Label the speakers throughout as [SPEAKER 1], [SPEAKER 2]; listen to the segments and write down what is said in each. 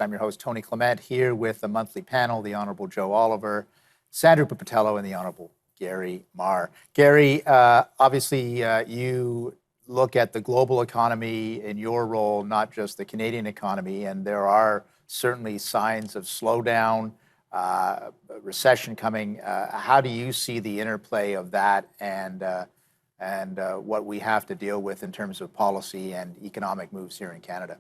[SPEAKER 1] I'm your host, Tony Clement, here with the monthly panel, the Honorable Joe Oliver, Sandra Pupatello, and the Honorable Gary Marr. Gary, obviously you look at the global economy in your role, not just the Canadian economy, and there are certainly signs of slowdown, recession coming. How do you see the interplay of that and what we have to deal with in terms of policy and economic moves here in Canada?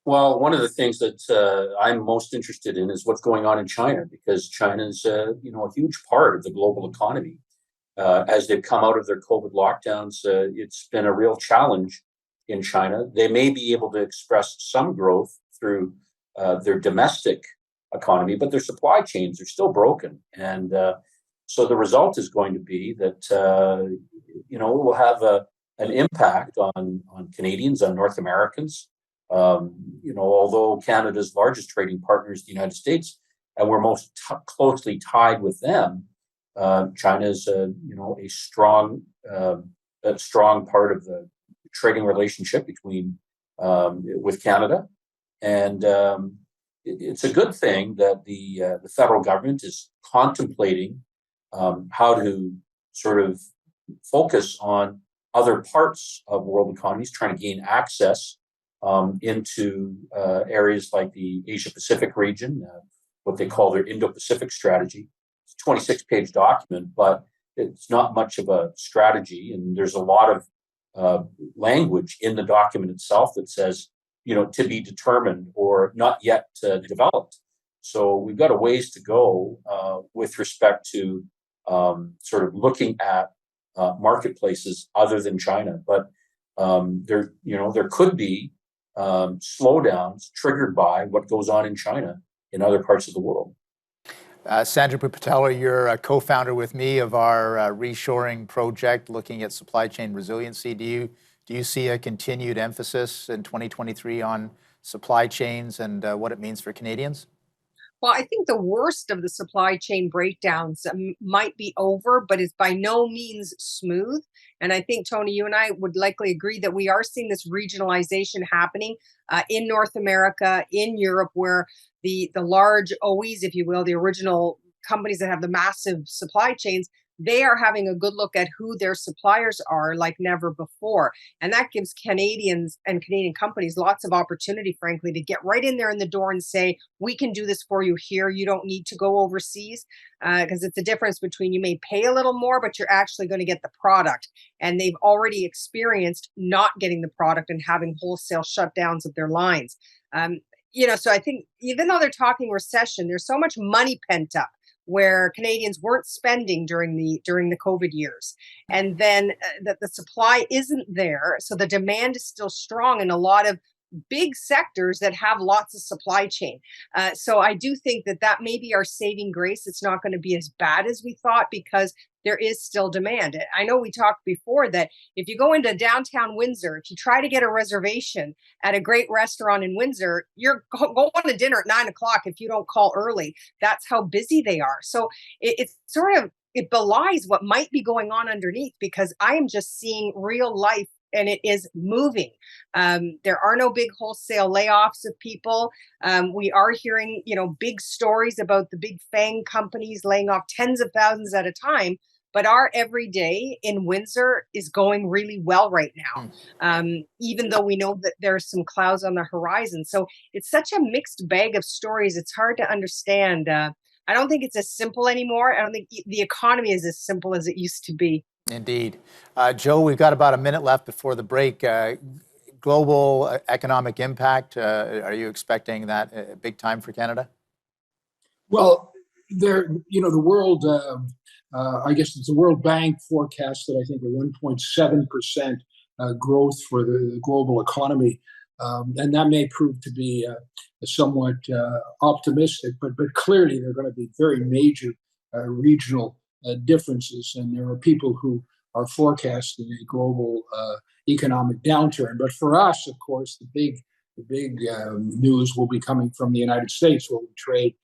[SPEAKER 2] Well, one of the things that I'm most interested in is what's going on in China, because China's a huge part of the global economy. As they've come out of their COVID lockdowns, it's been a real challenge in China. They may be able to express some growth through their domestic economy, but their supply chains are still broken. And so the result is going to be that, it will have an impact on Canadians, on North Americans. Although Canada's largest trading partner is the United States, and we're most closely tied with them, China is a strong part of the trading relationship between with Canada, and it's a good thing that the federal government is contemplating how to sort of focus on other parts of world economies, trying to gain access into areas like the Asia-Pacific region, what they call their Indo-Pacific strategy. It's a 26-page document, but it's not much of a strategy. And there's a lot of language in the document itself that says, to be determined or not yet developed. So we've got a ways to go with respect to sort of looking at marketplaces other than China. But there could be slowdowns triggered by what goes on in China in other parts of the world.
[SPEAKER 1] Sandra Pupatello, you're a co-founder with me of our reshoring project looking at supply chain resiliency. Do you see a continued emphasis in 2023 on supply chains and what it means for Canadians?
[SPEAKER 3] Well, I think the worst of the supply chain breakdowns might be over, but it's by no means smooth. And I think, Tony, you and I would likely agree that we are seeing this regionalization happening in North America, in Europe, where the large OEs, if you will, the original companies that have the massive supply chains, they are having a good look at who their suppliers are like never before. And that gives Canadians and Canadian companies lots of opportunity, frankly, to get right in there in the door and say, we can do this for you here. You don't need to go overseas, because it's a difference between you may pay a little more, but you're actually going to get the product. And they've already experienced not getting the product and having wholesale shutdowns of their lines. So I think even though they're talking recession, there's so much money pent up where Canadians weren't spending during the COVID years. And then that the supply isn't there. So the demand is still strong in a lot of big sectors that have lots of supply chain. So I do think that may be our saving grace. It's not going to be as bad as we thought because there is still demand. I know we talked before that if you go into downtown Windsor, if you try to get a reservation at a great restaurant in Windsor, you're going to dinner at 9 o'clock if you don't call early. That's how busy they are. So it's sort of, it belies what might be going on underneath, because I am just seeing real life and it is moving. There are no big wholesale layoffs of people. We are hearing, big stories about the big FANG companies laying off tens of thousands at a time. But our everyday in Windsor is going really well right now, even though we know that there's some clouds on the horizon. So it's such a mixed bag of stories. It's hard to understand. I don't think it's as simple anymore. I don't think the economy is as simple as it used to be.
[SPEAKER 1] Indeed. Joe, we've got about a minute left before the break. Global economic impact, are you expecting that big time for Canada?
[SPEAKER 4] Well, the world, I guess it's the World Bank forecast that I think a 1.7% growth for the global economy. And that may prove to be somewhat optimistic, but clearly there are going to be very major regional differences, and there are people who are forecasting a global economic downturn. But for us, of course, the big news will be coming from the United States, where we trade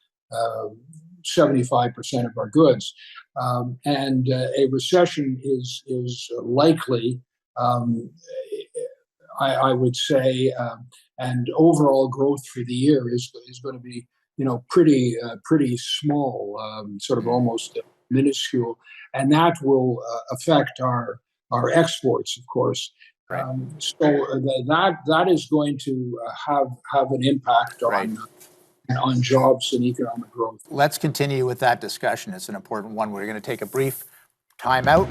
[SPEAKER 4] 75% of our goods, and a recession is likely. I would say, and overall growth for the year is going to be, pretty small, sort of almost minuscule, and that will affect our exports, of course.
[SPEAKER 1] Right.
[SPEAKER 4] That is going to have an impact
[SPEAKER 1] Right.
[SPEAKER 4] on jobs and economic growth.
[SPEAKER 1] Let's continue with that discussion. It's an important one. We're going to take a brief time out.